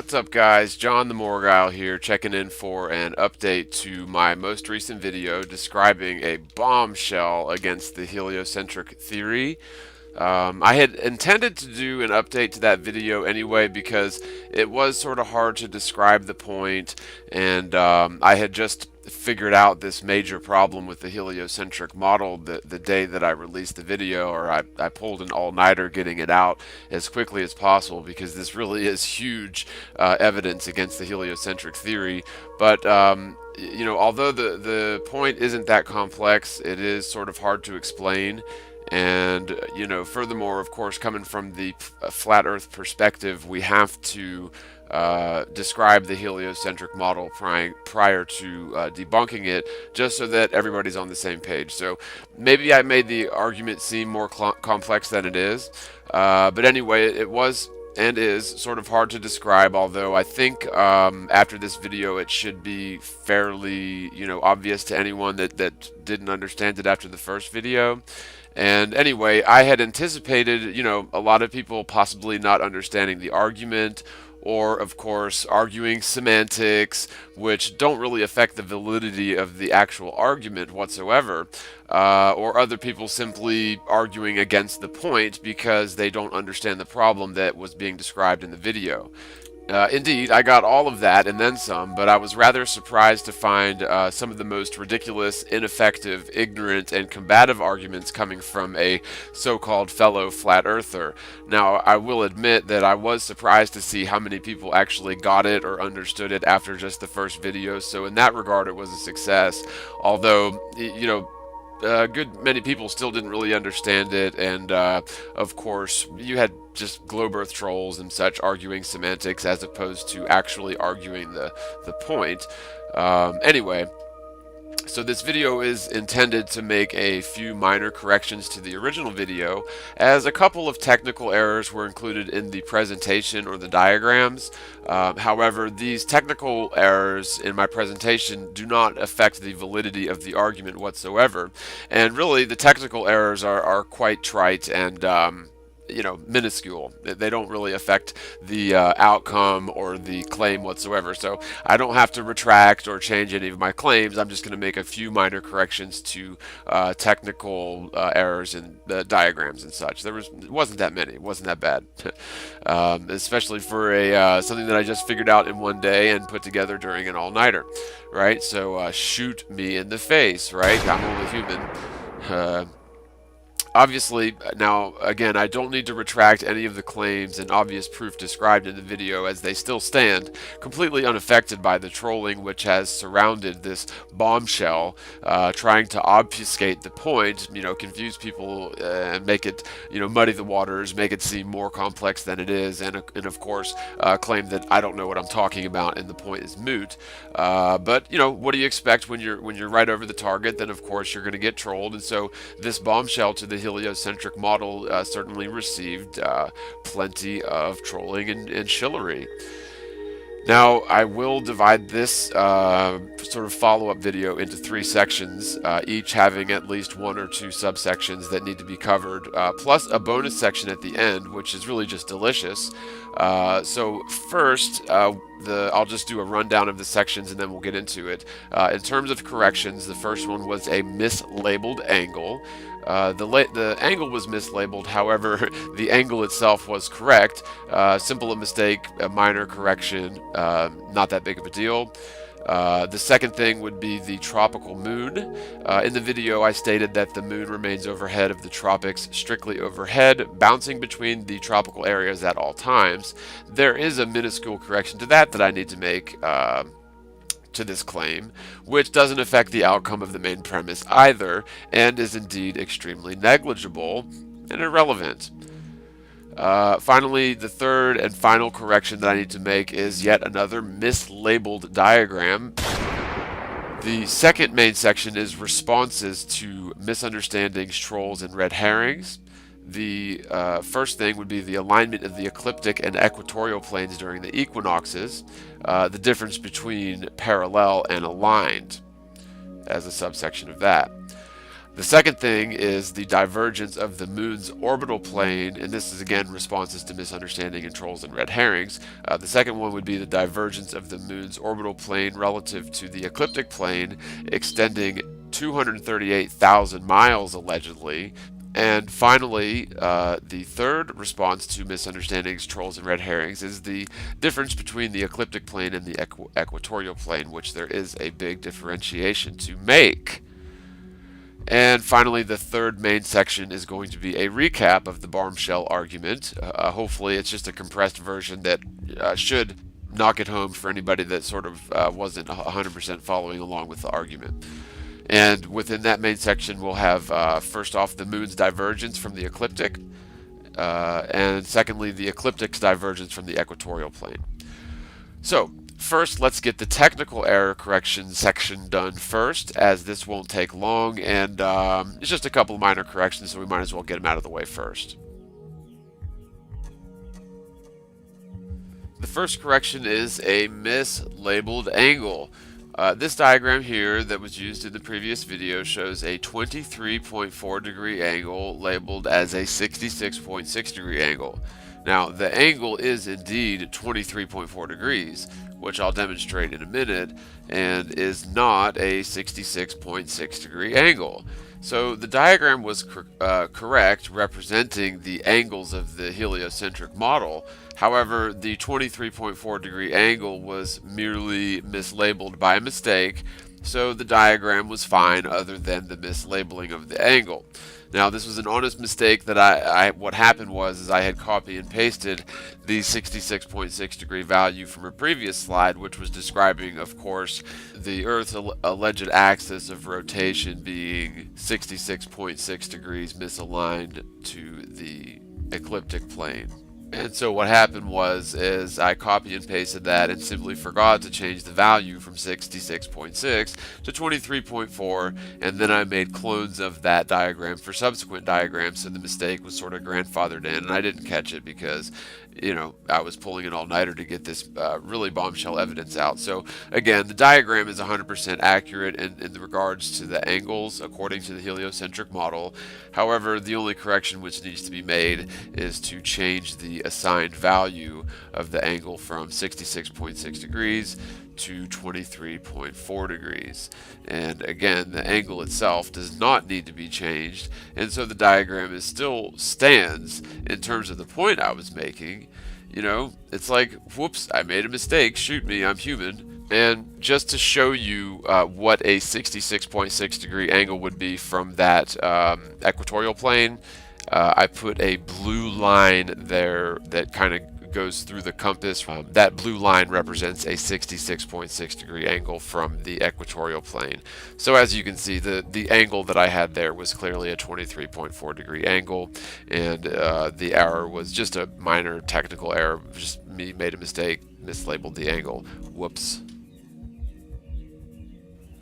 What's up, guys? John TheMorgile here, checking in for an update to my most recent video describing a bombshell against the heliocentric theory. I had intended to do an update to that video anyway because it was sort of hard to describe the point, and I had just figured out this major problem with the heliocentric model the day that I released the video, or I pulled an all-nighter getting it out as quickly as possible because this really is huge evidence against the heliocentric theory. But although the point isn't that complex, it is sort of hard to explain. And, furthermore, of course, coming from the flat Earth perspective, we have to describe the heliocentric model prior to debunking it, just so that everybody's on the same page. So maybe I made the argument seem more complex than it is. But anyway, it was and is sort of hard to describe, although I think after this video it should be fairly obvious to anyone that didn't understand it after the first video. And anyway, I had anticipated a lot of people possibly not understanding the argument, or of course arguing semantics, which don't really affect the validity of the actual argument whatsoever, or other people simply arguing against the point because they don't understand the problem that was being described in the video. Indeed, I got all of that and then some, but I was rather surprised to find some of the most ridiculous, ineffective, ignorant, and combative arguments coming from a so-called fellow flat earther. Now, I will admit that I was surprised to see how many people actually got it or understood it after just the first video, so in that regard it was a success, although, a good many people still didn't really understand it, and of course you had just globe earth trolls and such arguing semantics as opposed to actually arguing the point. Anyway, so this video is intended to make a few minor corrections to the original video, as a couple of technical errors were included in the presentation or the diagrams. However, these technical errors in my presentation do not affect the validity of the argument whatsoever. And really, the technical errors are quite trite and minuscule. They don't really affect the outcome or the claim whatsoever. So I don't have to retract or change any of my claims. I'm just going to make a few minor corrections to technical errors in the diagrams and such. It wasn't that many. It wasn't that bad, especially for a something that I just figured out in one day and put together during an all-nighter, right? So shoot me in the face, right? I'm only human. Obviously, now, again, I don't need to retract any of the claims and obvious proof described in the video, as they still stand, completely unaffected by the trolling which has surrounded this bombshell, trying to obfuscate the point, confuse people, and make it, muddy the waters, make it seem more complex than it is, and of course, claim that I don't know what I'm talking about and the point is moot. But, what do you expect when you're right over the target? Then, of course, you're going to get trolled, and so this bombshell to the heliocentric model certainly received plenty of trolling and shillery. Now, I will divide this sort of follow-up video into 3 sections, each having at least 1 or 2 subsections that need to be covered, plus a bonus section at the end, which is really just delicious. So first, I'll just do a rundown of the sections and then we'll get into it. In terms of corrections, the first one was a mislabeled angle. The angle was mislabeled, however, the angle itself was correct. Simple a mistake, a minor correction, not that big of a deal. The second thing would be the tropical moon. In the video, I stated that the moon remains overhead of the tropics, strictly overhead, bouncing between the tropical areas at all times. There is a minuscule correction to that I need to make to this claim, which doesn't affect the outcome of the main premise either, and is indeed extremely negligible and irrelevant. Finally, the third and final correction that I need to make is yet another mislabeled diagram. The second main section is responses to misunderstandings, trolls, and red herrings. The first thing would be the alignment of the ecliptic and equatorial planes during the equinoxes, the difference between parallel and aligned as a subsection of that. The second thing is the divergence of the moon's orbital plane, and this is again responses to misunderstanding and trolls and red herrings. The second one would be the divergence of the moon's orbital plane relative to the ecliptic plane, extending 238,000 miles allegedly. And finally, the third response to misunderstandings, trolls, and red herrings is the difference between the ecliptic plane and the equatorial plane, which there is a big differentiation to make. And finally, the third main section is going to be a recap of the bombshell argument. Hopefully, it's just a compressed version that should knock it home for anybody that sort of wasn't 100% following along with the argument. And within that main section, we'll have first off the moon's divergence from the ecliptic, and secondly, the ecliptic's divergence from the equatorial plane. So, first, let's get the technical error correction section done first, as this won't take long, and it's just a couple of minor corrections, so we might as well get them out of the way first. The first correction is a mislabeled angle. This diagram here that was used in the previous video shows a 23.4 degree angle labeled as a 66.6 degree angle. Now, the angle is indeed 23.4 degrees, which I'll demonstrate in a minute, and is not a 66.6 degree angle. So the diagram was correct, representing the angles of the heliocentric model. However, the 23.4 degree angle was merely mislabeled by mistake, so the diagram was fine other than the mislabeling of the angle. Now, this was an honest mistake that what happened was I had copy and pasted the 66.6 degree value from a previous slide, which was describing, of course, the Earth's alleged axis of rotation being 66.6 degrees misaligned to the ecliptic plane. And so what happened was I copy and pasted that and simply forgot to change the value from 66.6 to 23.4, and then I made clones of that diagram for subsequent diagrams, so the mistake was sort of grandfathered in, and I didn't catch it because, you know, I was pulling an all-nighter to get this really bombshell evidence out. So again, the diagram is 100% accurate in regards to the angles according to the heliocentric model. However, the only correction which needs to be made is to change the assigned value of the angle from 66.6 degrees to 23.4 degrees. And again, the angle itself does not need to be changed, and so the diagram still stands in terms of the point I was making. You know, it's like, whoops, I made a mistake, shoot me, I'm human. And just to show you what a 66.6 degree angle would be from that equatorial plane, I put a blue line there that kind of goes through the compass. That blue line represents a 66.6 degree angle from the equatorial plane. So as you can see, the angle that I had there was clearly a 23.4 degree angle, and the error was just a minor technical error. Just me made a mistake, mislabeled the angle. Whoops.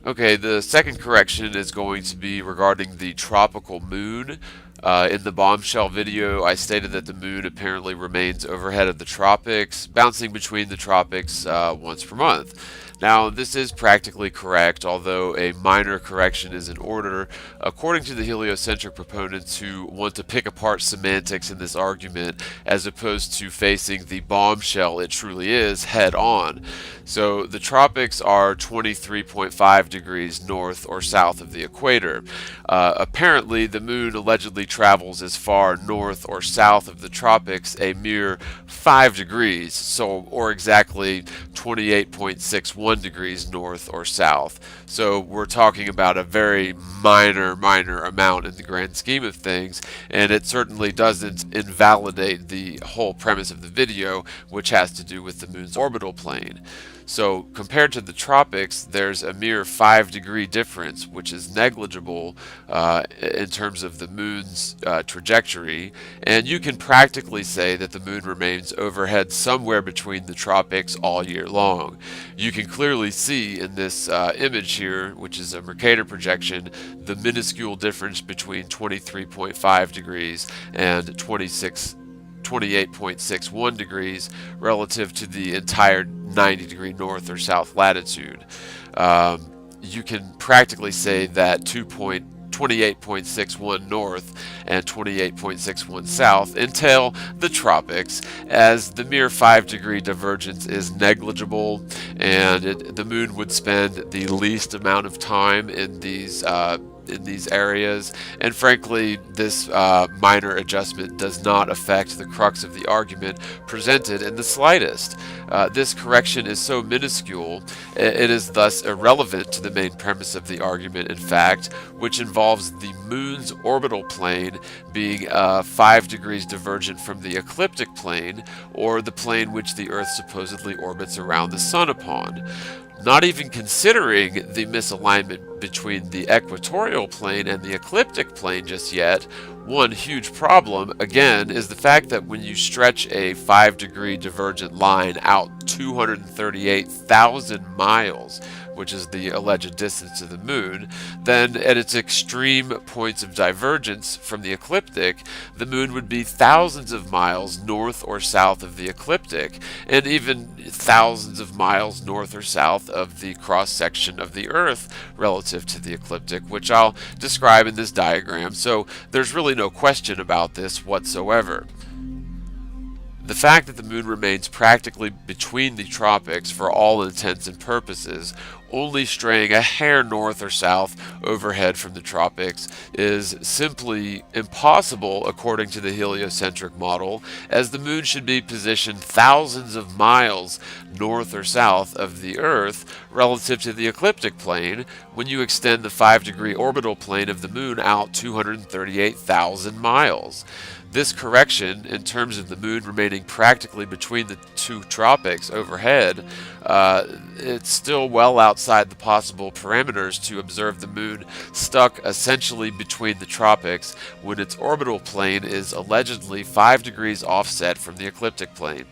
Okay, the second correction is going to be regarding the tropical moon. In the bombshell video, I stated that the moon apparently remains overhead of the tropics, bouncing between the tropics once per month. Now, this is practically correct, although a minor correction is in order. According to the heliocentric proponents who want to pick apart semantics in this argument, as opposed to facing the bombshell it truly is head on. So the tropics are 23.5 degrees north or south of the equator. Apparently, the moon allegedly travels as far north or south of the tropics a mere 5 degrees, or exactly 28.61 degrees north or south. So we're talking about a very minor amount in the grand scheme of things, and it certainly doesn't invalidate the whole premise of the video, which has to do with the moon's orbital plane. So compared to the tropics, there's a mere 5-degree difference, which is negligible in terms of the moon's trajectory, and you can practically say that the moon remains overhead somewhere between the tropics all year long. You can clearly see in this image here, which is a Mercator projection, the minuscule difference between 23.5 degrees and 28.61 degrees relative to the entire 90-degree north or south latitude. You can practically say that 2.12 28.61 north and 28.61 south, entail the tropics, as the mere 5-degree divergence is negligible, and the moon would spend the least amount of time in these areas, and frankly, this minor adjustment does not affect the crux of the argument presented in the slightest. This correction is so minuscule, it is thus irrelevant to the main premise of the argument, in fact, which involves the moon's orbital plane being 5 degrees divergent from the ecliptic plane, or the plane which the Earth supposedly orbits around the sun upon. Not even considering the misalignment between the equatorial plane and the ecliptic plane just yet, one huge problem, again, is the fact that when you stretch a 5-degree divergent line out 238,000 miles, which is the alleged distance to the moon, then at its extreme points of divergence from the ecliptic, the moon would be thousands of miles north or south of the ecliptic, and even thousands of miles north or south of the cross-section of the Earth relative to the ecliptic, which I'll describe in this diagram, so there's really no question about this whatsoever. The fact that the moon remains practically between the tropics for all intents and purposes, only straying a hair north or south overhead from the tropics, is simply impossible according to the heliocentric model, as the moon should be positioned thousands of miles north or south of the Earth relative to the ecliptic plane when you extend the 5-degree orbital plane of the moon out 238,000 miles. This correction, in terms of the moon remaining practically between the two tropics overhead, it's still well outside the possible parameters to observe the moon stuck essentially between the tropics when its orbital plane is allegedly 5 degrees offset from the ecliptic plane.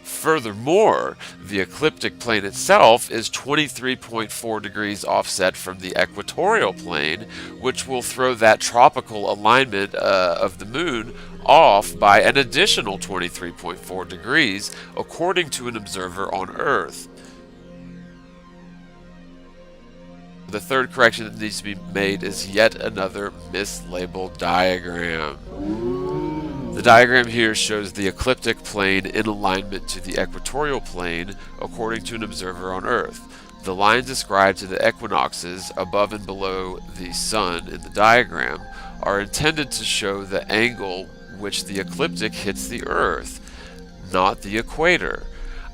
Furthermore, the ecliptic plane itself is 23.4 degrees offset from the equatorial plane, which will throw that tropical alignment of the moon off by an additional 23.4 degrees, according to an observer on Earth. The third correction that needs to be made is yet another mislabeled diagram. The diagram here shows the ecliptic plane in alignment to the equatorial plane according to an observer on Earth. The lines ascribed to the equinoxes above and below the Sun in the diagram are intended to show the angle which the ecliptic hits the Earth, not the equator.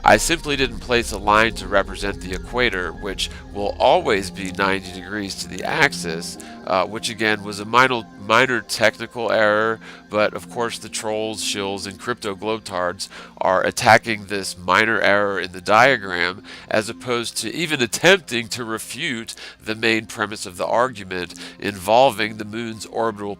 I simply didn't place a line to represent the equator, which will always be 90 degrees to the axis, which again was a minor technical error, but of course the trolls, shills, and crypto globetards are attacking this minor error in the diagram as opposed to even attempting to refute the main premise of the argument involving the moon's orbital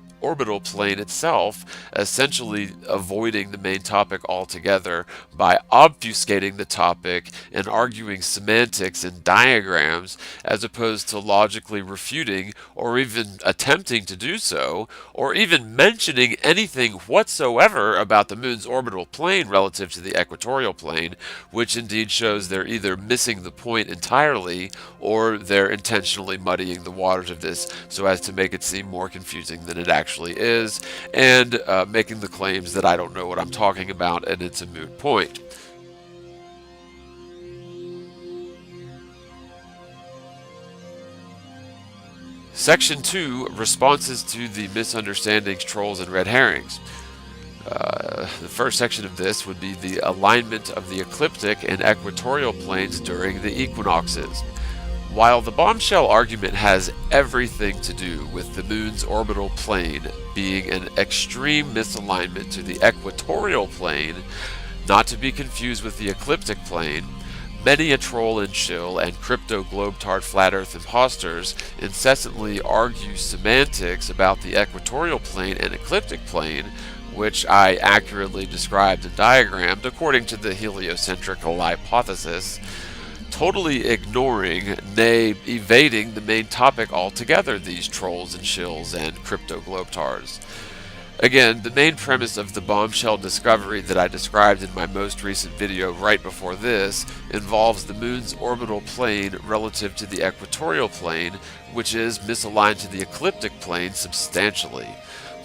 plane itself, essentially avoiding the main topic altogether by obfuscating the topic and arguing semantics and diagrams as opposed to logically refuting or even attempting to do so, or even mentioning anything whatsoever about the moon's orbital plane relative to the equatorial plane, which indeed shows they're either missing the point entirely or they're intentionally muddying the waters of this so as to make it seem more confusing than it actually is, and making the claims that I don't know what I'm talking about and it's a moot point. Section 2, responses to the misunderstandings, trolls, and red herrings. The first section of this would be the alignment of the ecliptic and equatorial planes during the equinoxes. While the bombshell argument has everything to do with the moon's orbital plane being an extreme misalignment to the equatorial plane, not to be confused with the ecliptic plane, many a troll and shill and crypto globetard flat earth imposters incessantly argue semantics about the equatorial plane and ecliptic plane, which I accurately described and diagrammed according to the heliocentric hypothesis, totally ignoring, nay, evading the main topic altogether, these trolls and shills and crypto globetards. Again, the main premise of the bombshell discovery that I described in my most recent video right before this involves the moon's orbital plane relative to the equatorial plane, which is misaligned to the ecliptic plane substantially.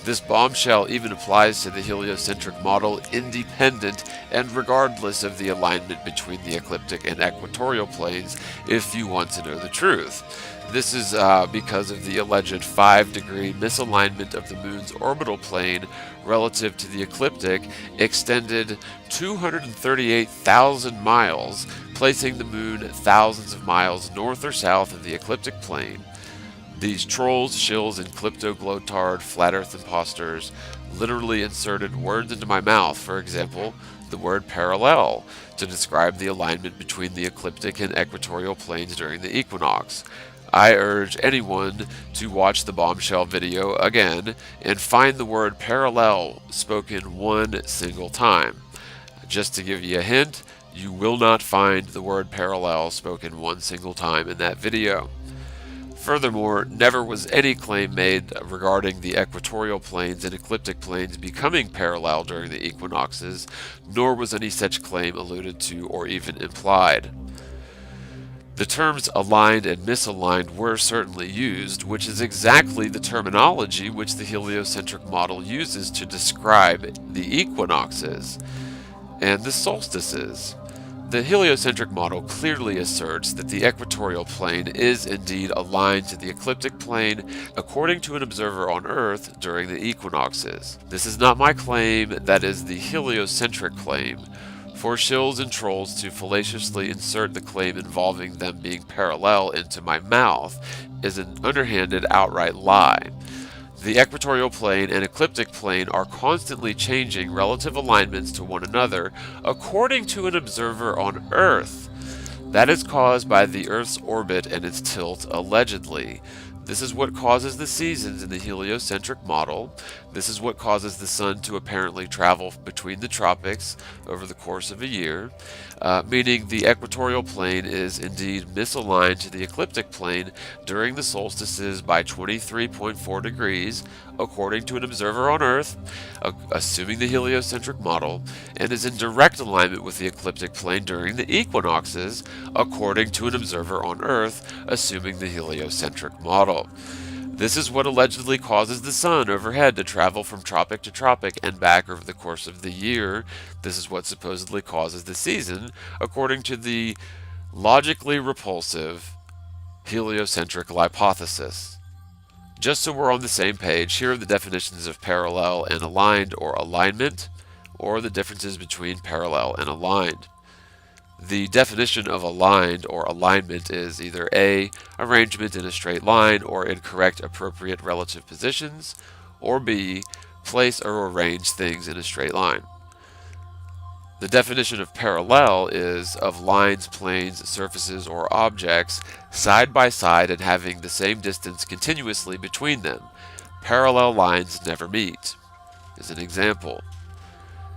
This bombshell even applies to the heliocentric model independent and regardless of the alignment between the ecliptic and equatorial planes, if you want to know the truth. This is because of the alleged 5-degree misalignment of the moon's orbital plane relative to the ecliptic extended 238,000 miles, placing the moon thousands of miles north or south of the ecliptic plane. These trolls, shills, and klepto-glotard flat earth imposters literally inserted words into my mouth, for example, the word parallel, to describe the alignment between the ecliptic and equatorial planes during the equinox. I urge anyone to watch the bombshell video again and find the word parallel spoken one single time. Just to give you a hint, you will not find the word parallel spoken one single time in that video. Furthermore, never was any claim made regarding the equatorial planes and ecliptic planes becoming parallel during the equinoxes, nor was any such claim alluded to or even implied. The terms aligned and misaligned were certainly used, which is exactly the terminology which the heliocentric model uses to describe the equinoxes and the solstices. The heliocentric model clearly asserts that the equatorial plane is indeed aligned to the ecliptic plane according to an observer on Earth during the equinoxes. This is not my claim, that is the heliocentric claim. For shills and trolls to fallaciously insert the claim involving them being parallel into my mouth is an underhanded, outright lie. The equatorial plane and ecliptic plane are constantly changing relative alignments to one another according to an observer on Earth. That is caused by the Earth's orbit and its tilt, allegedly. This is what causes the seasons in the heliocentric model. This is what causes the sun to apparently travel between the tropics over the course of a year, meaning the equatorial plane is indeed misaligned to the ecliptic plane during the solstices by 23.4 degrees, according to an observer on Earth, assuming the heliocentric model, and is in direct alignment with the ecliptic plane during the equinoxes, according to an observer on Earth, assuming the heliocentric model. This is what allegedly causes the sun overhead to travel from tropic to tropic and back over the course of the year. This is what supposedly causes the season, according to the logically repulsive heliocentric hypothesis. Just so we're on the same page, here are the definitions of parallel and aligned or alignment, or the differences between parallel and aligned. The definition of aligned or alignment is either A, arrangement in a straight line or in correct appropriate relative positions, or B, place or arrange things in a straight line. The definition of parallel is of lines, planes, surfaces, or objects side by side and having the same distance continuously between them. Parallel lines never meet, is an example.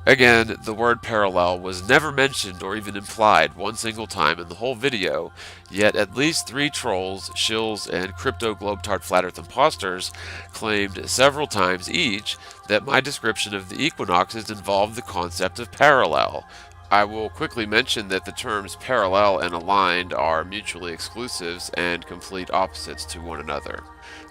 Again, the word parallel was never mentioned or even implied one single time in the whole video, yet at least 3 trolls, shills, and crypto-globetard flat earth imposters claimed several times each that my description of the equinoxes involved the concept of parallel. I will quickly mention that the terms parallel and aligned are mutually exclusives and complete opposites to one another.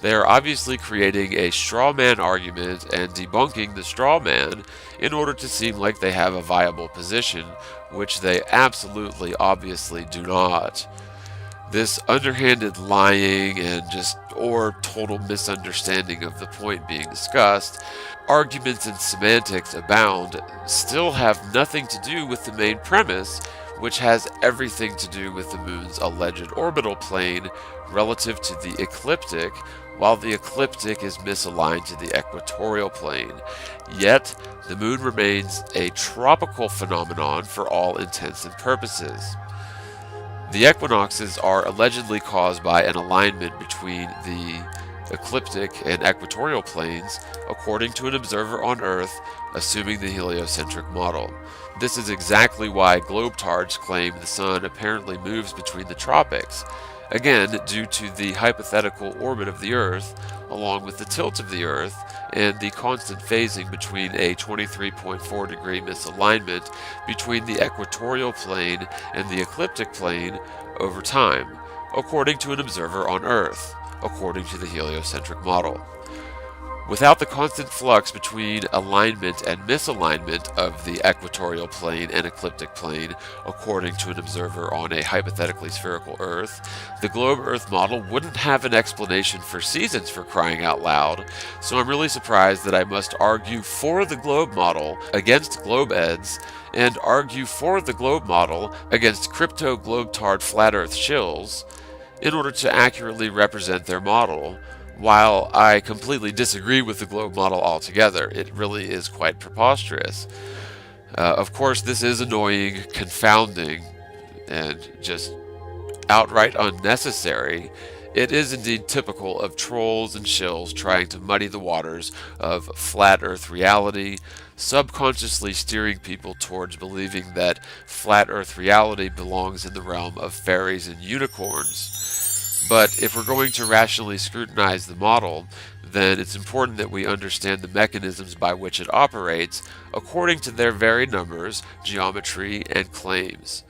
They are obviously creating a straw man argument and debunking the straw man in order to seem like they have a viable position, which they absolutely obviously do not. This underhanded lying and or total misunderstanding of the point being discussed, arguments and semantics abound, still have nothing to do with the main premise, which has everything to do with the moon's alleged orbital plane relative to the ecliptic, while the ecliptic is misaligned to the equatorial plane. Yet, the moon remains a tropical phenomenon for all intents and purposes. The equinoxes are allegedly caused by an alignment between the ecliptic and equatorial planes, according to an observer on Earth, assuming the heliocentric model. This is exactly why globetards claim the sun apparently moves between the tropics, again due to the hypothetical orbit of the Earth, along with the tilt of the Earth, and the constant phasing between a 23.4 degree misalignment between the equatorial plane and the ecliptic plane over time, according to an observer on Earth, according to the heliocentric model. Without the constant flux between alignment and misalignment of the equatorial plane and ecliptic plane, according to an observer on a hypothetically spherical Earth, the globe-Earth model wouldn't have an explanation for seasons, for crying out loud, so I'm really surprised that I must argue for the globe model against globe-eds, and argue for the globe model against crypto-globetard flat Earth shills, in order to accurately represent their model. While I completely disagree with the globe model altogether, it really is quite preposterous. Of course, this is annoying, confounding, and just outright unnecessary. It is indeed typical of trolls and shills trying to muddy the waters of flat Earth reality, subconsciously steering people towards believing that flat Earth reality belongs in the realm of fairies and unicorns. But if we're going to rationally scrutinize the model, then it's important that we understand the mechanisms by which it operates according to their very numbers, geometry, and claims.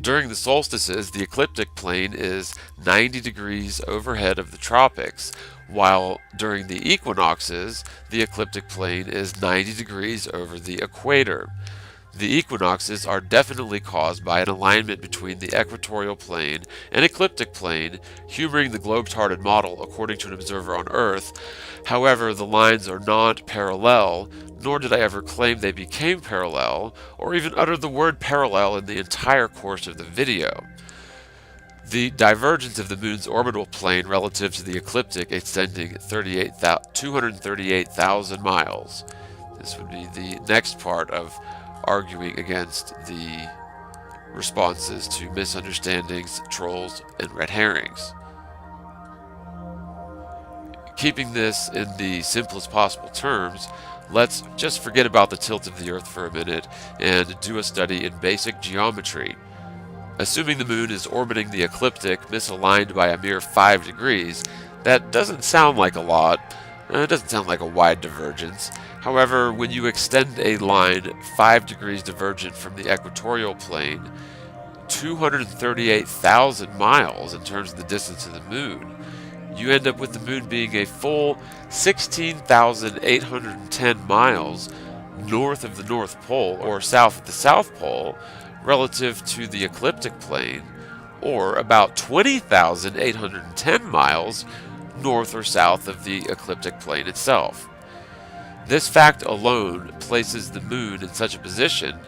During the solstices, the ecliptic plane is 90 degrees overhead of the tropics, while during the equinoxes, the ecliptic plane is 90 degrees over the equator. The equinoxes are definitely caused by an alignment between the equatorial plane and ecliptic plane, humoring the globe-tarded model according to an observer on Earth. However, the lines are not parallel, nor did I ever claim they became parallel, or even utter the word parallel in the entire course of the video. The divergence of the Moon's orbital plane relative to the ecliptic extending 238,000 miles. This would be the next part of arguing against the responses to misunderstandings, trolls, and red herrings. Keeping this in the simplest possible terms, let's just forget about the tilt of the Earth for a minute and do a study in basic geometry. Assuming the Moon is orbiting the ecliptic misaligned by a mere 5 degrees, that doesn't sound like a lot. It doesn't sound like a wide divergence. However, when you extend a line 5 degrees divergent from the equatorial plane, 238,000 miles in terms of the distance of the Moon, you end up with the Moon being a full 16,810 miles north of the North Pole or south of the South Pole relative to the ecliptic plane, or about 20,810 miles north or south of the ecliptic plane itself. This fact alone places the Moon in such a position,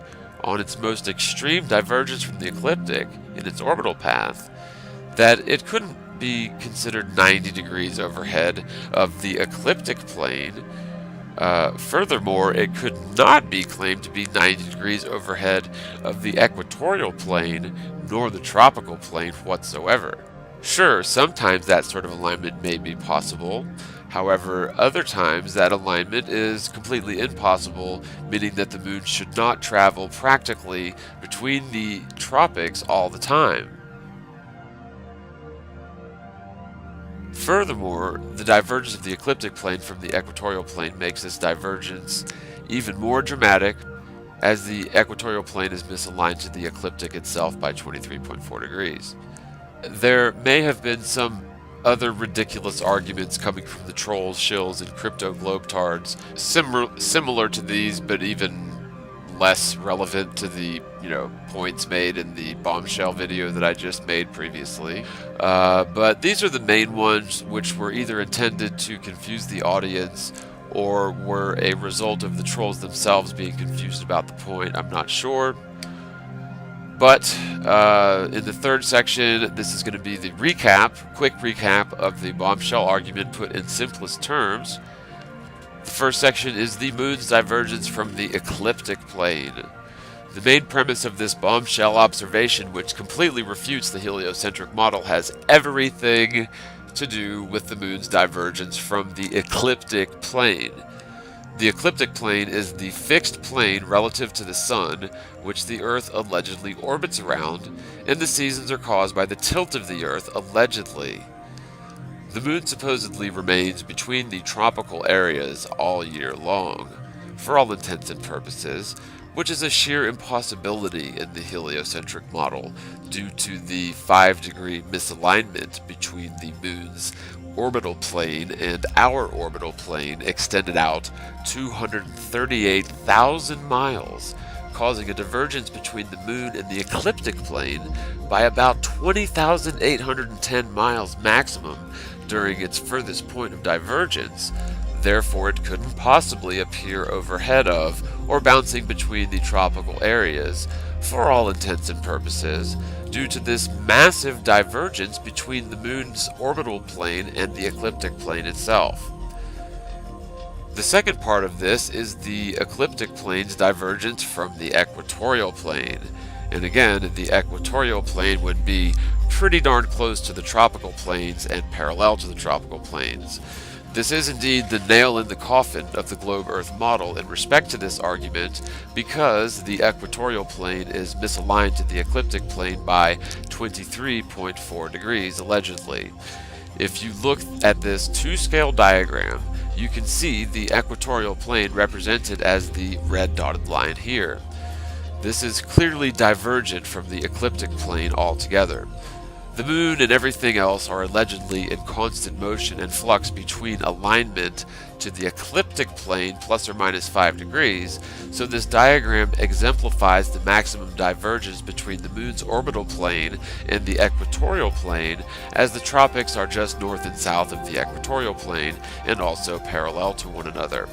on its most extreme divergence from the ecliptic in its orbital path, that it couldn't be considered 90 degrees overhead of the ecliptic plane. Furthermore, it could not be claimed to be 90 degrees overhead of the equatorial plane, nor the tropical plane whatsoever. Sure, sometimes that sort of alignment may be possible. However, other times that alignment is completely impossible, meaning that the Moon should not travel practically between the tropics all the time. Furthermore, the divergence of the ecliptic plane from the equatorial plane makes this divergence even more dramatic, as the equatorial plane is misaligned to the ecliptic itself by 23.4 degrees. There may have been some other ridiculous arguments coming from the trolls, shills, and crypto globetards, similar to these, but even less relevant to the points made in the bombshell video that I just made previously. But these are the main ones, which were either intended to confuse the audience or were a result of the trolls themselves being confused about the point. I'm not sure. But in the third section, this is going to be the quick recap of the bombshell argument put in simplest terms. The first section is the Moon's divergence from the ecliptic plane. The main premise of this bombshell observation, which completely refutes the heliocentric model, has everything to do with the Moon's divergence from the ecliptic plane. The ecliptic plane is the fixed plane relative to the Sun, which the Earth allegedly orbits around, and the seasons are caused by the tilt of the Earth, allegedly. The moon supposedly remains between the tropical areas all year long, for all intents and purposes, which is a sheer impossibility in the heliocentric model due to the 5-degree misalignment between the moon's orbital plane and our orbital plane extended out 238,000 miles, causing a divergence between the moon and the ecliptic plane by about 20,810 miles maximum during its furthest point of divergence. Therefore, it couldn't possibly appear overhead of or bouncing between the tropical areas for all intents and purposes due to this massive divergence between the moon's orbital plane and the ecliptic plane itself. The second part of this is the ecliptic plane's divergence from the equatorial plane. And again, the equatorial plane would be pretty darn close to the tropical planes and parallel to the tropical planes. This is indeed the nail in the coffin of the globe-Earth model in respect to this argument, because the equatorial plane is misaligned to the ecliptic plane by 23.4 degrees, allegedly. If you look at this two-scale diagram, you can see the equatorial plane represented as the red dotted line here. This is clearly divergent from the ecliptic plane altogether. The moon and everything else are allegedly in constant motion and flux between alignment to the ecliptic plane plus or minus 5 degrees, so this diagram exemplifies the maximum divergence between the moon's orbital plane and the equatorial plane, as the tropics are just north and south of the equatorial plane and also parallel to one another.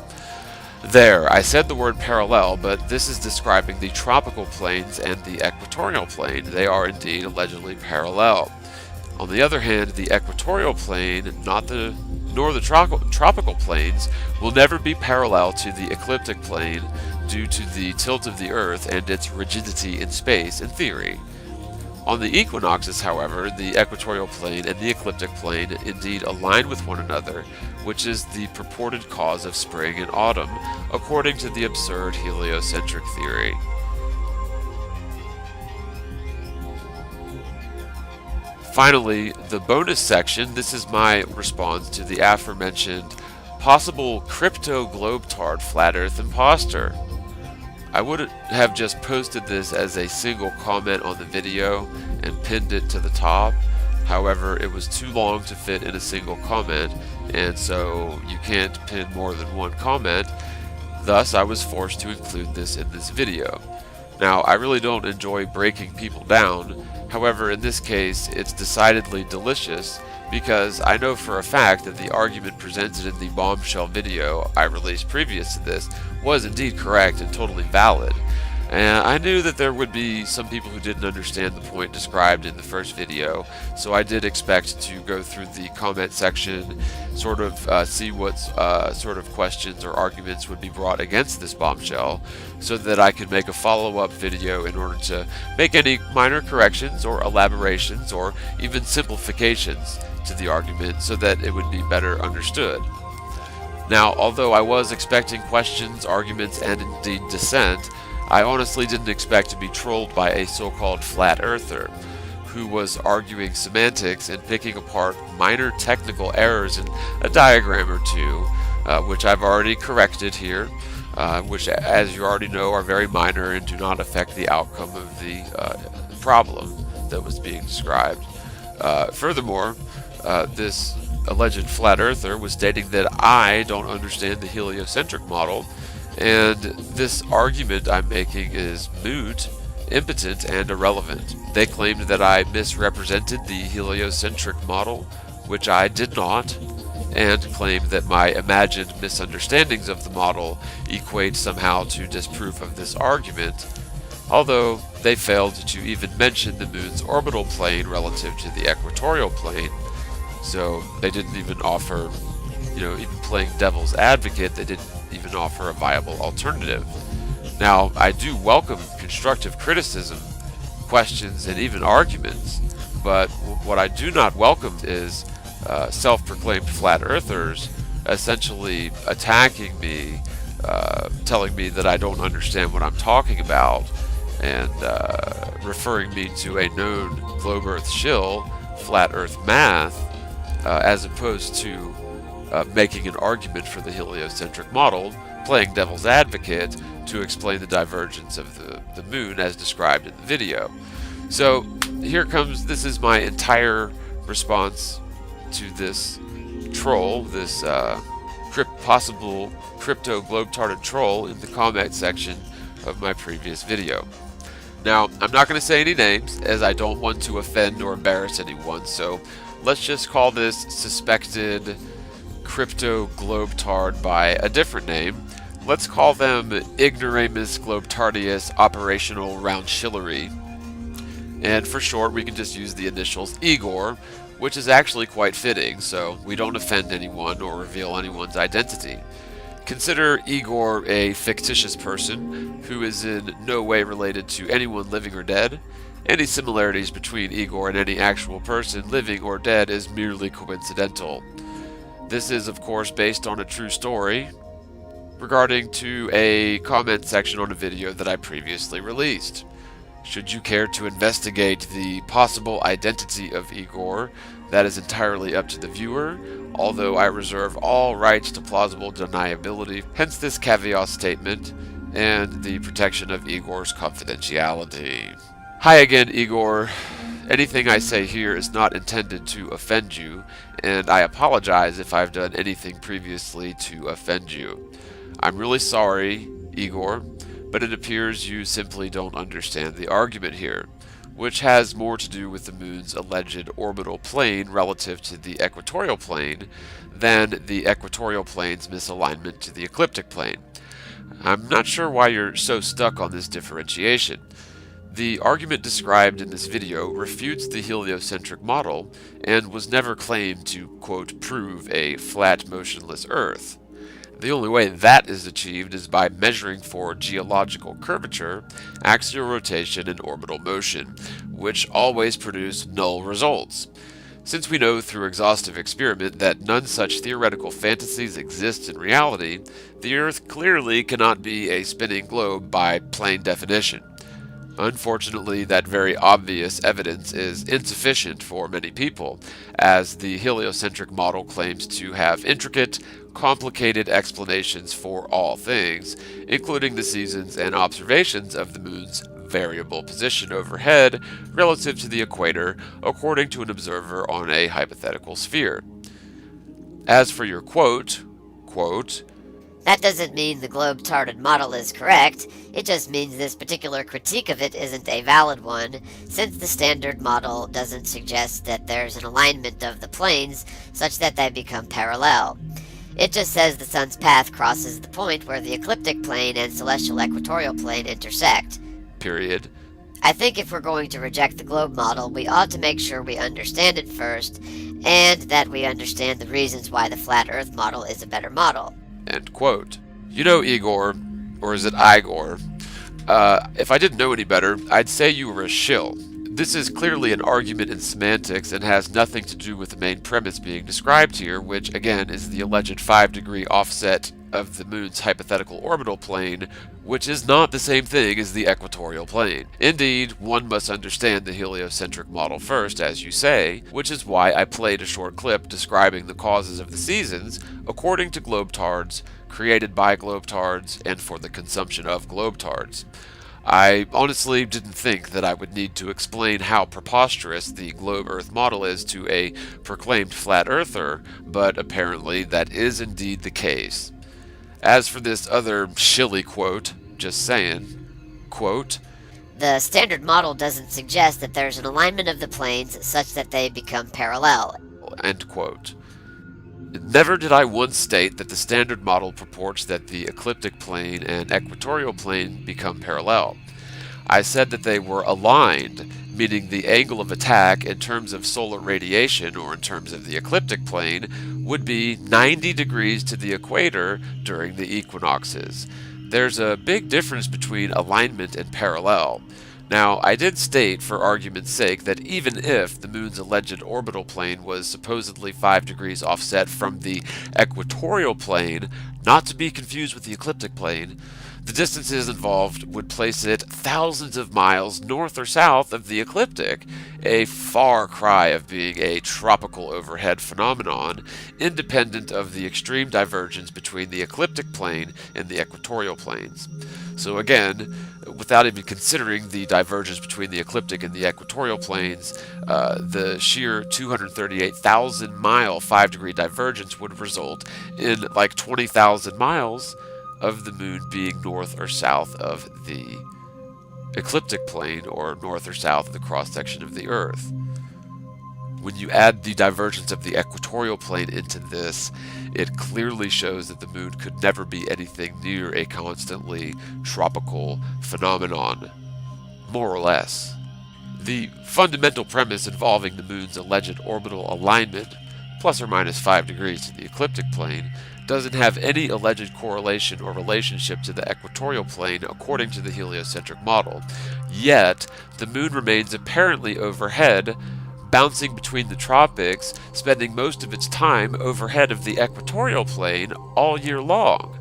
There, I said the word parallel, but this is describing the tropical planes and the equatorial plane. They are indeed allegedly parallel. On the other hand, the equatorial plane, nor the tropical planes, will never be parallel to the ecliptic plane due to the tilt of the Earth and its rigidity in space, in theory. On the equinoxes, however, the equatorial plane and the ecliptic plane indeed align with one another, which is the purported cause of spring and autumn, according to the absurd heliocentric theory. Finally, the bonus section. This is my response to the aforementioned possible crypto-globetard flat Earth imposter. I would have just posted this as a single comment on the video and pinned it to the top. However, it was too long to fit in a single comment, and so you can't pin more than one comment. Thus, I was forced to include this in this video. Now, I really don't enjoy breaking people down. However, in this case, it's decidedly delicious, because I know for a fact that the argument presented in the bombshell video I released previous to this was indeed correct and totally valid. And I knew that there would be some people who didn't understand the point described in the first video, so I did expect to go through the comment section, sort of see what sort of questions or arguments would be brought against this bombshell, so that I could make a follow-up video in order to make any minor corrections or elaborations or even simplifications to the argument so that it would be better understood. Now, although I was expecting questions, arguments, and indeed dissent, I honestly didn't expect to be trolled by a so-called flat earther who was arguing semantics and picking apart minor technical errors in a diagram or two, which I've already corrected here, which, as you already know, are very minor and do not affect the outcome of the problem that was being described. Furthermore, this alleged flat earther was stating that I don't understand the heliocentric model, and this argument I'm making is moot, impotent, and irrelevant. They claimed that I misrepresented the heliocentric model, which I did not, and claimed that my imagined misunderstandings of the model equate somehow to disproof of this argument, although they failed to even mention the moon's orbital plane relative to the equatorial plane. So they didn't even offer, even playing devil's advocate, they didn't even offer a viable alternative. Now, I do welcome constructive criticism, questions, and even arguments, but what I do not welcome is self-proclaimed flat earthers essentially attacking me, telling me that I don't understand what I'm talking about, and referring me to a known globe earth shill, flat earth math, as opposed to making an argument for the heliocentric model, playing devil's advocate to explain the divergence of the moon as described in the video. So this is my entire response to this troll, this possible crypto globe-tarded troll in the comment section of my previous video. Now, I'm not going to say any names, as I don't want to offend or embarrass anyone, so let's just call this suspected crypto globe-tard by a different name. Let's call them Ignoramus Globetardius Operational Roundshillery. And for short, we can just use the initials Igor, which is actually quite fitting, so we don't offend anyone or reveal anyone's identity. Consider Igor a fictitious person who is in no way related to anyone living or dead. Any similarities between Igor and any actual person, living or dead, is merely coincidental. This is, of course, based on a true story regarding to a comment section on a video that I previously released. Should you care to investigate the possible identity of Igor, that is entirely up to the viewer, although I reserve all rights to plausible deniability, hence this caveat statement and the protection of Igor's confidentiality. Hi again, Igor. Anything I say here is not intended to offend you, and I apologize if I've done anything previously to offend you. I'm really sorry, Igor, but it appears you simply don't understand the argument here, which has more to do with the moon's alleged orbital plane relative to the equatorial plane than the equatorial plane's misalignment to the ecliptic plane. I'm not sure why you're so stuck on this differentiation. The argument described in this video refutes the heliocentric model and was never claimed to, quote, prove a flat, motionless Earth. The only way that is achieved is by measuring for geological curvature, axial rotation, and orbital motion, which always produce null results. Since we know through exhaustive experiment that none such theoretical fantasies exist in reality, the Earth clearly cannot be a spinning globe by plain definition. Unfortunately, that very obvious evidence is insufficient for many people, as the heliocentric model claims to have intricate, complicated explanations for all things, including the seasons and observations of the moon's variable position overhead relative to the equator, according to an observer on a hypothetical sphere. As for your quote, "That doesn't mean the globe-tarded model is correct, it just means this particular critique of it isn't a valid one, since the standard model doesn't suggest that there's an alignment of the planes such that they become parallel. It just says the sun's path crosses the point where the ecliptic plane and celestial equatorial plane intersect. Period. I think if we're going to reject the globe model, we ought to make sure we understand it first, and that we understand the reasons why the flat Earth model is a better model." End quote. You know, Igor, or is it Igor? If I didn't know any better, I'd say you were a shill. This is clearly an argument in semantics and has nothing to do with the main premise being described here, which again is the alleged 5-degree offset of the moon's hypothetical orbital plane, which is not the same thing as the equatorial plane. Indeed, one must understand the heliocentric model first, as you say, which is why I played a short clip describing the causes of the seasons according to globetards, created by globetards, and for the consumption of globetards. I honestly didn't think that I would need to explain how preposterous the globe-Earth model is to a proclaimed flat earther, but apparently that is indeed the case. As for this other shilly quote, just saying, quote, "The standard model doesn't suggest that there's an alignment of the planes such that they become parallel." End quote. Never did I once state that the standard model purports that the ecliptic plane and equatorial plane become parallel. I said that they were aligned, meaning the angle of attack in terms of solar radiation or in terms of the ecliptic plane would be 90 degrees to the equator during the equinoxes. There's a big difference between alignment and parallel. Now, I did state, for argument's sake, that even if the moon's alleged orbital plane was supposedly 5 degrees offset from the equatorial plane, not to be confused with the ecliptic plane, The distances involved would place it thousands of miles north or south of the ecliptic, a far cry of being a tropical overhead phenomenon, independent of the extreme divergence between the ecliptic plane and the equatorial planes. So again, without even considering the divergence between the ecliptic and the equatorial planes, the sheer 238,000 mile 5-degree divergence would result in like 20,000 miles of the moon being north or south of the ecliptic plane, or north or south of the cross-section of the Earth. When you add the divergence of the equatorial plane into this, it clearly shows that the moon could never be anything near a constantly tropical phenomenon, more or less. The fundamental premise involving the moon's alleged orbital alignment, plus or minus 5 degrees to the ecliptic plane, doesn't have any alleged correlation or relationship to the equatorial plane according to the heliocentric model. Yet, the moon remains apparently overhead, bouncing between the tropics, spending most of its time overhead of the equatorial plane all year long.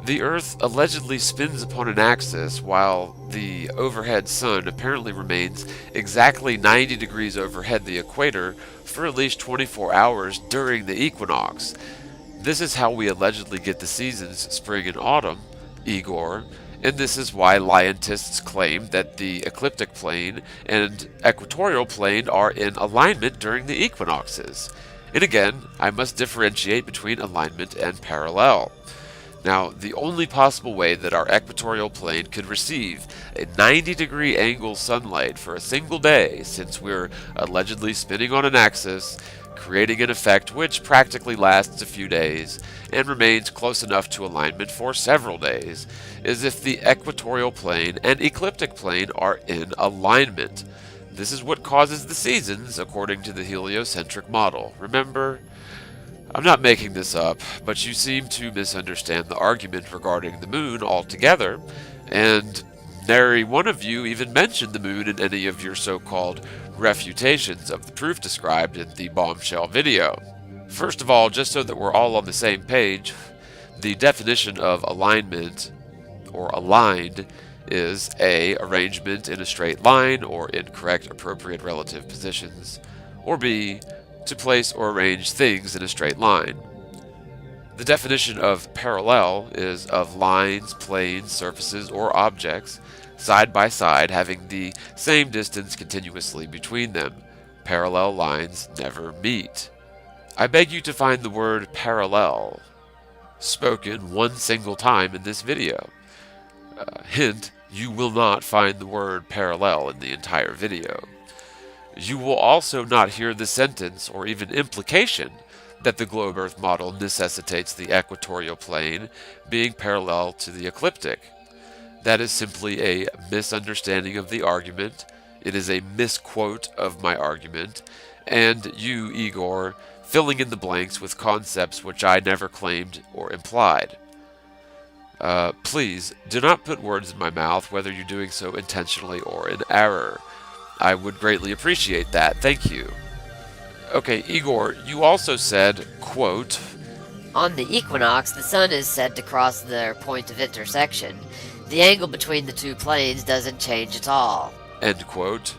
The Earth allegedly spins upon an axis, while the overhead sun apparently remains exactly 90 degrees overhead the equator for at least 24 hours during the equinox. This is how we allegedly get the seasons spring and autumn, Igor, and this is why Liantists claim that the ecliptic plane and equatorial plane are in alignment during the equinoxes. And again, I must differentiate between alignment and parallel. Now, the only possible way that our equatorial plane could receive a 90-degree angle sunlight for a single day, since we're allegedly spinning on an axis, creating an effect which practically lasts a few days and remains close enough to alignment for several days, is if the equatorial plane and ecliptic plane are in alignment. This is what causes the seasons, according to the heliocentric model. Remember, I'm not making this up, but you seem to misunderstand the argument regarding the moon altogether, and nary one of you even mentioned the moon in any of your so-called refutations of the proof described in the bombshell video. First of all, just so that we're all on the same page, the definition of alignment, or aligned, is A, arrangement in a straight line or in correct appropriate relative positions, or B, to place or arrange things in a straight line. The definition of parallel is of lines, planes, surfaces, or objects side by side having the same distance continuously between them. Parallel lines never meet. I beg you to find the word parallel spoken one single time in this video. Hint, you will not find the word parallel in the entire video. You will also not hear the sentence or even implication that the globe-Earth model necessitates the equatorial plane being parallel to the ecliptic. That is simply a misunderstanding of the argument. It is a misquote of my argument, and you, Igor, filling in the blanks with concepts which I never claimed or implied. Please, do not put words in my mouth, whether you're doing so intentionally or in error. I would greatly appreciate that. Thank you. Okay, Igor, you also said, quote, On the equinox, the sun is said to cross their point of intersection. The angle between the two planes doesn't change at all. End quote.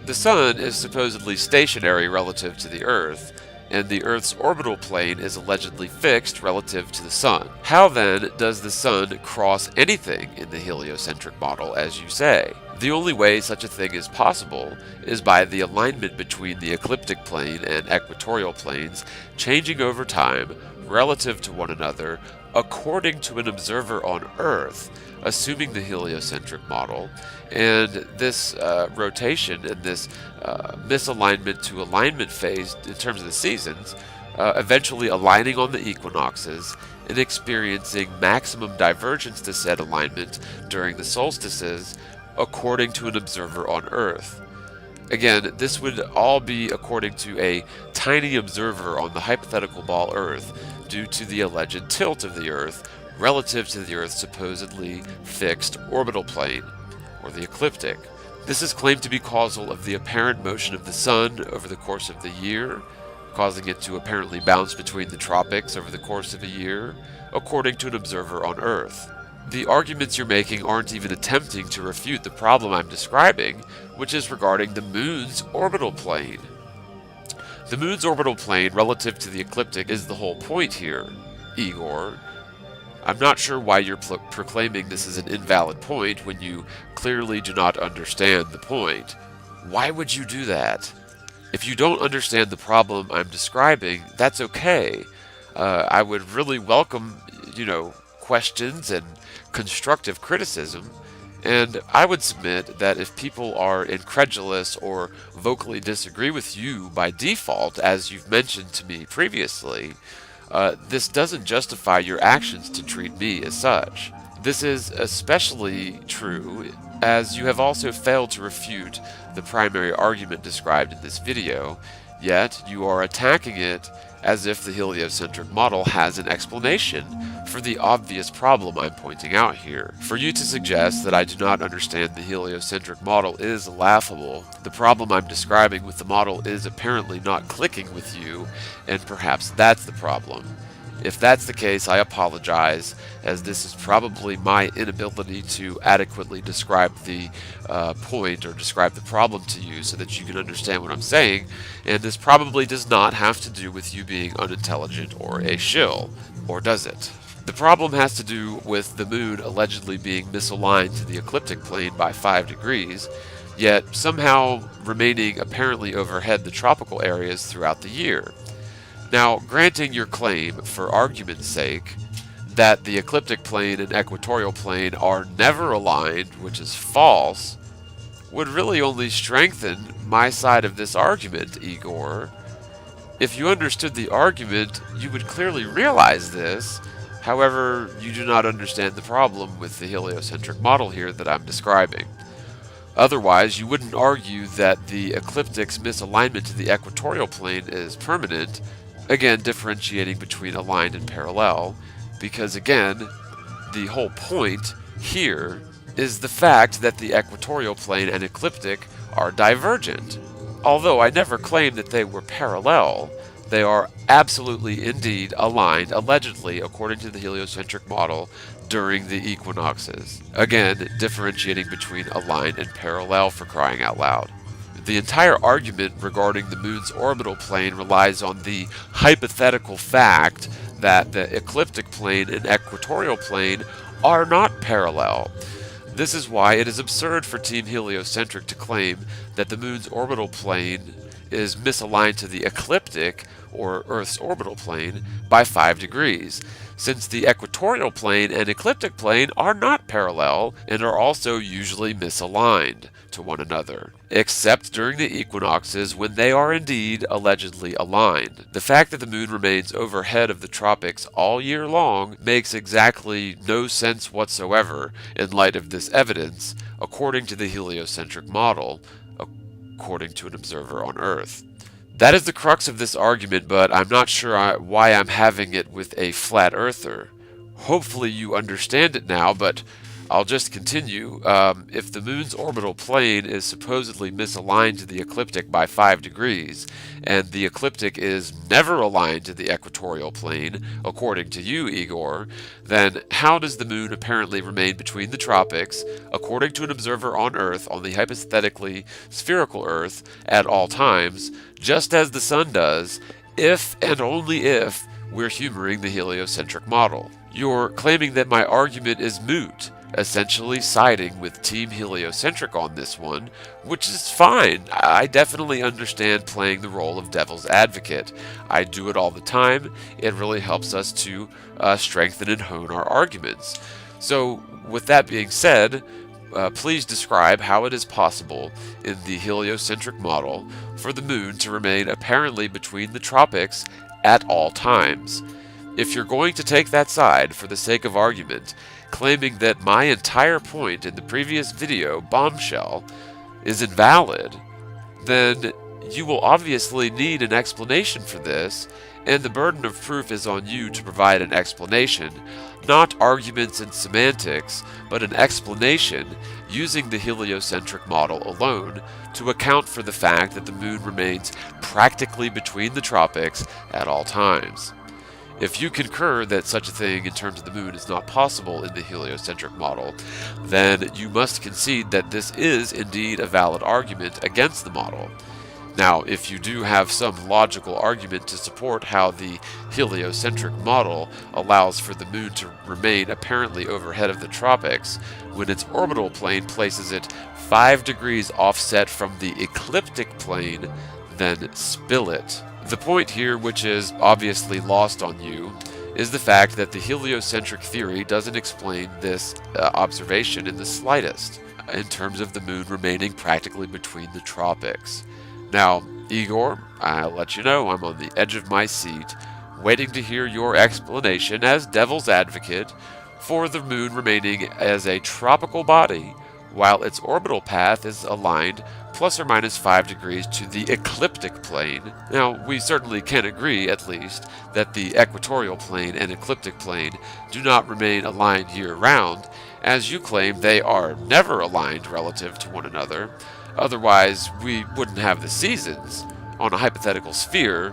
The sun is supposedly stationary relative to the Earth, and the Earth's orbital plane is allegedly fixed relative to the sun. How then does the sun cross anything in the heliocentric model, as you say? The only way such a thing is possible is by the alignment between the ecliptic plane and equatorial planes changing over time relative to one another according to an observer on Earth, assuming the heliocentric model, and this rotation and this misalignment to alignment phase in terms of the seasons, eventually aligning on the equinoxes and experiencing maximum divergence to said alignment during the solstices according to an observer on Earth. Again, this would all be according to a tiny observer on the hypothetical ball Earth due to the alleged tilt of the Earth relative to the Earth's supposedly fixed orbital plane, or the ecliptic. This is claimed to be causal of the apparent motion of the sun over the course of the year, causing it to apparently bounce between the tropics over the course of a year, according to an observer on Earth. the arguments you're making aren't even attempting to refute the problem I'm describing, which is regarding the moon's orbital plane. The moon's orbital plane relative to the ecliptic is the whole point here, Igor. I'm not sure why you're proclaiming this is an invalid point when you clearly do not understand the point. Why would you do that? If you don't understand the problem I'm describing, that's okay. I would really welcome, questions and constructive criticism, and I would submit that if people are incredulous or vocally disagree with you by default, as you've mentioned to me previously, this doesn't justify your actions to treat me as such. This is especially true as you have also failed to refute the primary argument described in this video, yet you are attacking it as if the heliocentric model has an explanation for the obvious problem I'm pointing out here. For you to suggest that I do not understand the heliocentric model is laughable. The problem I'm describing with the model is apparently not clicking with you, and perhaps that's the problem. If that's the case, I apologize, as this is probably my inability to adequately describe the point or describe the problem to you so that you can understand what I'm saying, and this probably does not have to do with you being unintelligent or a shill, or does it? The problem has to do with the moon allegedly being misaligned to the ecliptic plane by 5 degrees, yet somehow remaining apparently overhead the tropical areas throughout the year. Now, granting your claim, for argument's sake, that the ecliptic plane and equatorial plane are never aligned, which is false, would really only strengthen my side of this argument, Igor. If you understood the argument, you would clearly realize this. However, you do not understand the problem with the heliocentric model here that I'm describing. Otherwise, you wouldn't argue that the ecliptic's misalignment to the equatorial plane is permanent, again differentiating between aligned and parallel, because again, the whole point here is the fact that the equatorial plane and ecliptic are divergent. Although I never claimed that they were parallel, they are absolutely indeed aligned, allegedly, according to the heliocentric model, during the equinoxes. Again, differentiating between aligned and parallel, for crying out loud. The entire argument regarding the moon's orbital plane relies on the hypothetical fact that the ecliptic plane and equatorial plane are not parallel. This is why it is absurd for Team Heliocentric to claim that the moon's orbital plane is misaligned to the ecliptic, or Earth's orbital plane, by 5 degrees, since the equatorial plane and ecliptic plane are not parallel and are also usually misaligned to one another, except during the equinoxes when they are indeed allegedly aligned. The fact that the moon remains overhead of the tropics all year long makes exactly no sense whatsoever in light of this evidence, according to the heliocentric model, according to an observer on Earth. That is the crux of this argument, but I'm not sure why I'm having it with a flat earther. Hopefully you understand it now, but I'll just continue. If the moon's orbital plane is supposedly misaligned to the ecliptic by 5 degrees, and the ecliptic is never aligned to the equatorial plane, according to you, Igor, then how does the moon apparently remain between the tropics, according to an observer on Earth, on the hypothetically spherical Earth, at all times, just as the sun does, if and only if we're humoring the heliocentric model? You're claiming that my argument is moot, essentially siding with Team Heliocentric on this one, which is fine. I definitely understand playing the role of devil's advocate. I do it all the time. It really helps us to strengthen and hone our arguments. So, with that being said, please describe how it is possible in the heliocentric model for the moon to remain apparently between the tropics at all times. If you're going to take that side for the sake of argument, claiming that my entire point in the previous video, Bombshell, is invalid, then you will obviously need an explanation for this, and the burden of proof is on you to provide an explanation, not arguments and semantics, but an explanation using the heliocentric model alone to account for the fact that the moon remains practically between the tropics at all times. If you concur that such a thing in terms of the moon is not possible in the heliocentric model, then you must concede that this is indeed a valid argument against the model. Now, if you do have some logical argument to support how the heliocentric model allows for the moon to remain apparently overhead of the tropics, when its orbital plane places it 5 degrees offset from the ecliptic plane, then spill it. The point here, which is obviously lost on you, is the fact that the heliocentric theory doesn't explain this observation in the slightest, in terms of the moon remaining practically between the tropics. Now, Igor, I'll let you know I'm on the edge of my seat, waiting to hear your explanation as devil's advocate for the moon remaining as a tropical body while its orbital path is aligned plus or minus 5 degrees to the ecliptic plane. Now, we certainly can agree, at least, that the equatorial plane and ecliptic plane do not remain aligned year-round, as you claim they are never aligned relative to one another. Otherwise, we wouldn't have the seasons on a hypothetical sphere.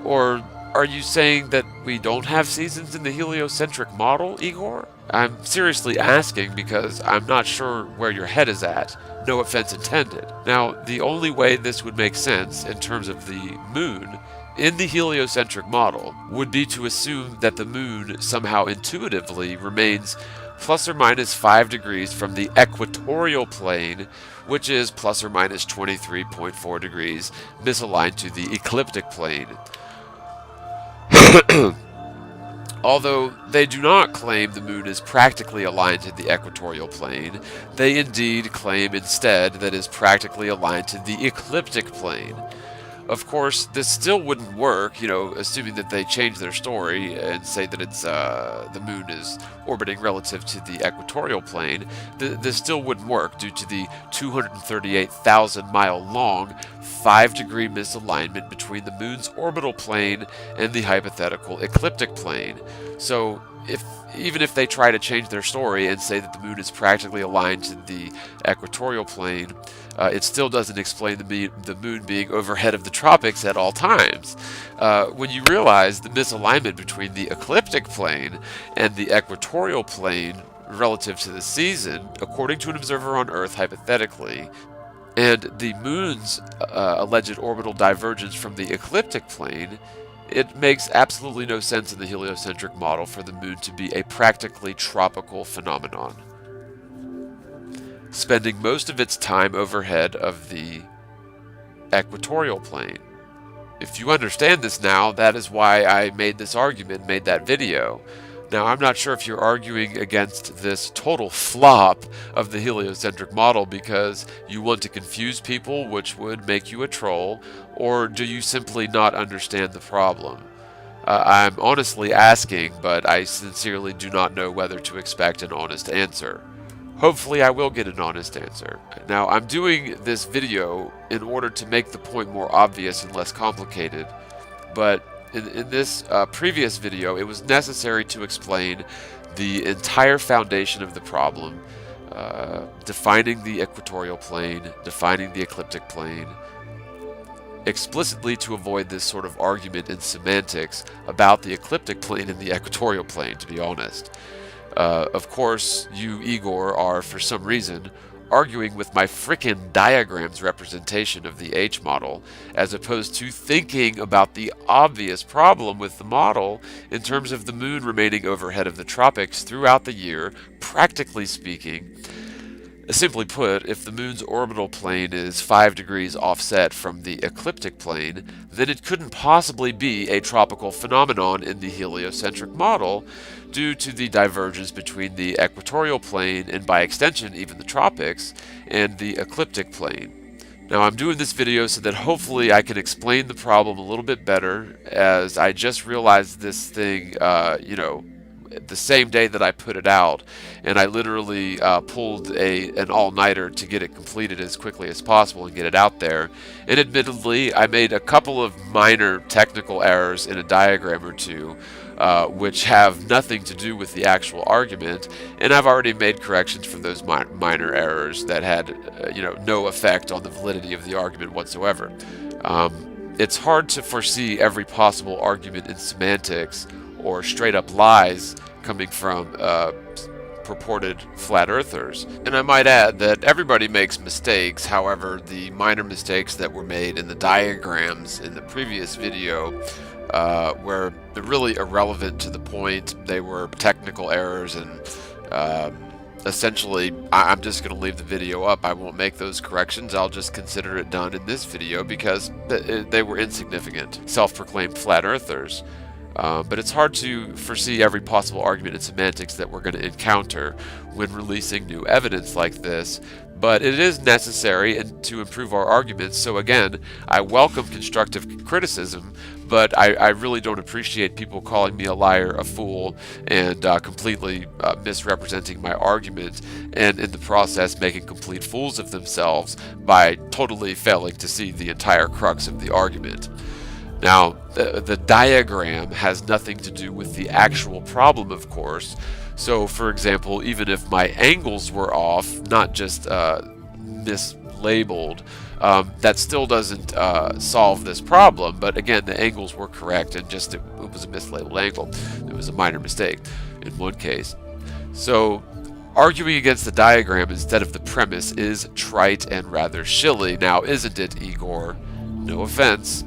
Or are you saying that we don't have seasons in the heliocentric model, Igor? I'm seriously asking because I'm not sure where your head is at. No offense intended. Now, the only way this would make sense in terms of the moon in the heliocentric model would be to assume that the moon somehow intuitively remains plus or minus 5 degrees from the equatorial plane, which is plus or minus 23.4 degrees misaligned to the ecliptic plane. Although they do not claim the moon is practically aligned to the equatorial plane, they indeed claim instead that it is practically aligned to the ecliptic plane. Of course, this still wouldn't work, assuming that they change their story and say that it's the moon is orbiting relative to the equatorial plane. This still wouldn't work due to the 238,000-mile-long 5-degree misalignment between the moon's orbital plane and the hypothetical ecliptic plane. So, even if they try to change their story and say that the moon is practically aligned to the equatorial plane, it still doesn't explain the moon being overhead of the tropics at all times. When you realize the misalignment between the ecliptic plane and the equatorial plane relative to the season, according to an observer on Earth hypothetically, and the moon's alleged orbital divergence from the ecliptic plane, it makes absolutely no sense in the heliocentric model for the moon to be a practically tropical phenomenon, spending most of its time overhead of the equatorial plane. If you understand this now, that is why I made this argument, made that video. Now, I'm not sure if you're arguing against this total flop of the heliocentric model because you want to confuse people, which would make you a troll, or do you simply not understand the problem? I'm honestly asking, but I sincerely do not know whether to expect an honest answer. Hopefully I will get an honest answer. Now, I'm doing this video in order to make the point more obvious and less complicated, but in this previous video, it was necessary to explain the entire foundation of the problem, defining the equatorial plane, defining the ecliptic plane, explicitly to avoid this sort of argument in semantics about the ecliptic plane and the equatorial plane, to be honest. Of course, you, Igor, are, for some reason, arguing with my frickin' diagram's representation of the H model, as opposed to thinking about the obvious problem with the model in terms of the moon remaining overhead of the tropics throughout the year, practically speaking. Simply put, if the moon's orbital plane is 5 degrees offset from the ecliptic plane, then it couldn't possibly be a tropical phenomenon in the heliocentric model due to the divergence between the equatorial plane, and by extension even the tropics, and the ecliptic plane. Now, I'm doing this video so that hopefully I can explain the problem a little bit better, as I just realized this thing, the same day that I put it out, and I literally pulled an all-nighter to get it completed as quickly as possible and get it out there. And admittedly, I made a couple of minor technical errors in a diagram or two, which have nothing to do with the actual argument, and I've already made corrections for those minor errors that had, no effect on the validity of the argument whatsoever. It's hard to foresee every possible argument in semantics, or straight up lies coming from purported flat earthers. And I might add that everybody makes mistakes. However, the minor mistakes that were made in the diagrams in the previous video were really irrelevant to the point. They were technical errors, and essentially I'm just going to leave the video up. I won't make those corrections. I'll just consider it done in this video because they were insignificant. Self-proclaimed flat earthers. But it's hard to foresee every possible argument in semantics that we're going to encounter when releasing new evidence like this, but it is necessary to improve our arguments. So again, I welcome constructive criticism, but I really don't appreciate people calling me a liar, a fool, and completely misrepresenting my argument, and in the process making complete fools of themselves by totally failing to see the entire crux of the argument. Now, the diagram has nothing to do with the actual problem, of course. So, for example, even if my angles were off, not just mislabeled, that still doesn't solve this problem. But again, the angles were correct, and just it was a mislabeled angle. It was a minor mistake in one case. So, arguing against the diagram instead of the premise is trite and rather shilly. Now, isn't it, Igor? No offense.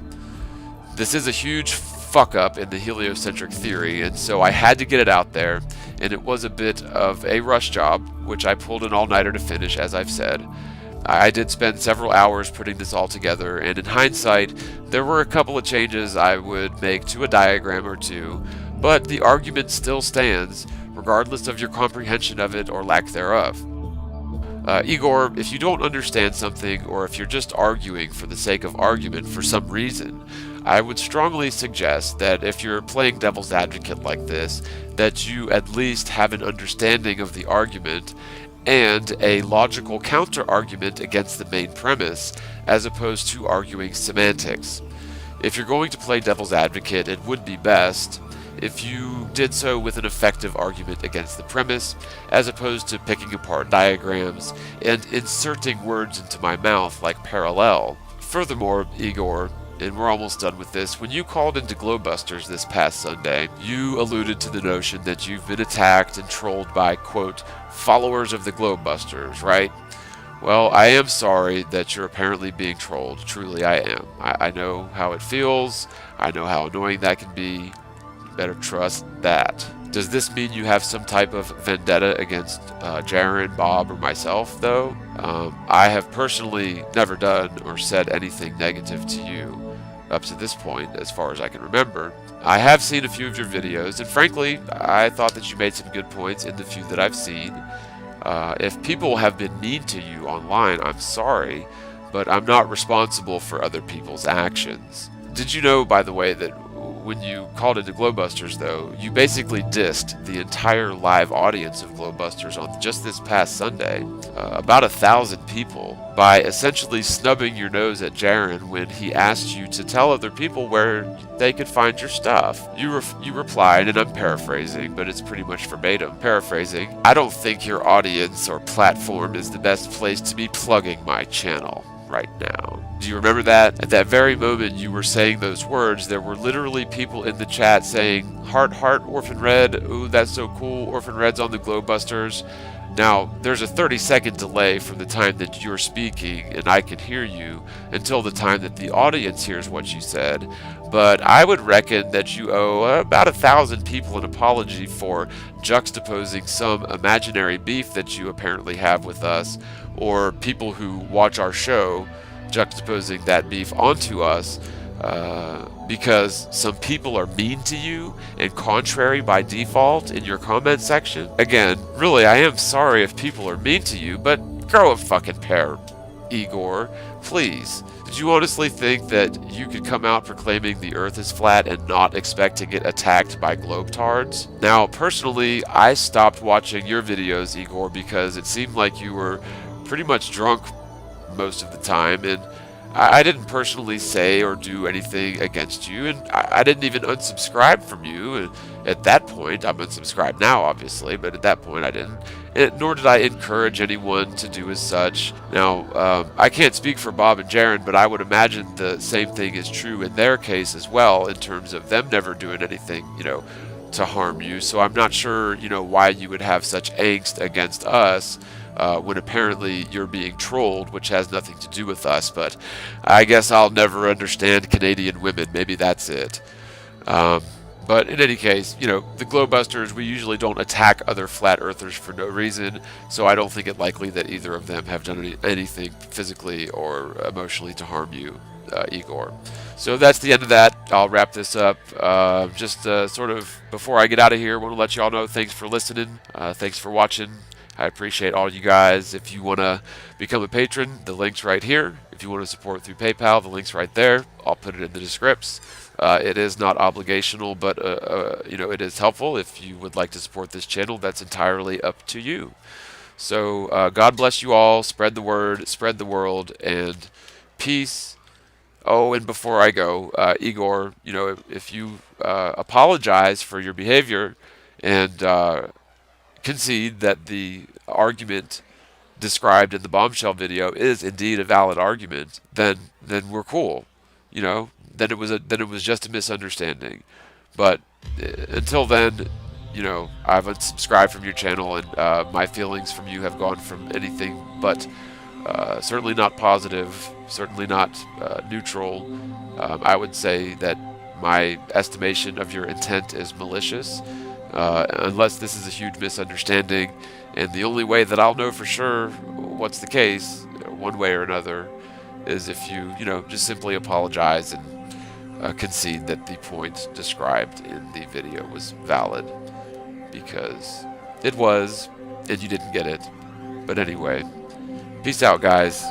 This is a huge fuck up in the heliocentric theory, and so I had to get it out there, and it was a bit of a rush job, which I pulled an all-nighter to finish, as I've said. I did spend several hours putting this all together, and in hindsight, there were a couple of changes I would make to a diagram or two, but the argument still stands, regardless of your comprehension of it or lack thereof. Igor, if you don't understand something, or if you're just arguing for the sake of argument for some reason, I would strongly suggest that if you're playing devil's advocate like this, that you at least have an understanding of the argument and a logical counter-argument against the main premise, as opposed to arguing semantics. If you're going to play devil's advocate, it would be best if you did so with an effective argument against the premise, as opposed to picking apart diagrams and inserting words into my mouth like parallel. Furthermore, Igor, and we're almost done with this, when you called into Globebusters this past Sunday, you alluded to the notion that you've been attacked and trolled by, quote, followers of the Globebusters, right? Well, I am sorry that you're apparently being trolled. Truly, I am. I know how it feels. I know how annoying that can be. Better trust that. Does this mean you have some type of vendetta against Jaren, Bob, or myself, though? I have personally never done or said anything negative to you up to this point, as far as I can remember. I have seen a few of your videos, and frankly, I thought that you made some good points in the few that I've seen. If people have been mean to you online, I'm sorry, but I'm not responsible for other people's actions. Did you know, by the way, that when you called into Globebusters, though, you basically dissed the entire live audience of Globebusters on just this past Sunday, about 1,000 people, by essentially snubbing your nose at Jaren when he asked you to tell other people where they could find your stuff. You replied, and I'm paraphrasing, but it's pretty much verbatim paraphrasing, "I don't think your audience or platform is the best place to be plugging my channel right now." Do you remember that? At that very moment you were saying those words, there were literally people in the chat saying, "Heart, heart, Orphan Red, ooh, that's so cool, Orphan Red's on the Globebusters." Now, there's a 30-second delay from the time that you're speaking and I can hear you until the time that the audience hears what you said, but I would reckon that you owe about 1,000 people an apology for juxtaposing some imaginary beef that you apparently have with us, or people who watch our show juxtaposing that beef onto us because some people are mean to you and contrary by default in your comment section. Again, really, I am sorry if people are mean to you, but grow a fucking pair, Igor, please. Did you honestly think that you could come out proclaiming the earth is flat and not expect to get attacked by globetards? Now, personally, I stopped watching your videos, Igor, because it seemed like you were pretty much drunk most of the time, and I didn't personally say or do anything against you, and I didn't even unsubscribe from you. And at that point, I'm unsubscribed now, obviously, but at that point I didn't. And nor did I encourage anyone to do as such. Now, I can't speak for Bob and Jaren, but I would imagine the same thing is true in their case as well, in terms of them never doing anything, to harm you. So I'm not sure, why you would have such angst against us when apparently you're being trolled, which has nothing to do with us. But I guess I'll never understand Canadian women. Maybe that's it. Um, but in any case, the Globebusters, we usually don't attack other flat earthers for no reason, so I don't think it likely that either of them have done anything physically or emotionally to harm you, Igor. So that's the end of that. I'll wrap this up. Just sort of before I get out of here, I want to let you all know thanks for listening. Thanks for watching. I appreciate all you guys. If you want to become a patron, the link's right here. If you want to support through PayPal, the link's right there. I'll put it in the description. It is not obligational, but it is helpful. If you would like to support this channel, that's entirely up to you. So God bless you all. Spread the word, spread the world, and peace. Oh, and before I go, Igor, if you apologize for your behavior and concede that the argument described in the bombshell video is indeed a valid argument, then we're cool. Then it was just a misunderstanding. But until then, I've unsubscribed from your channel, and my feelings from you have gone from anything but certainly not positive, certainly not neutral. I would say that my estimation of your intent is malicious, unless this is a huge misunderstanding. And the only way that I'll know for sure what's the case, one way or another, is if you, just simply apologize and concede that the point described in the video was valid, because it was, and you didn't get it. But anyway, peace out, guys.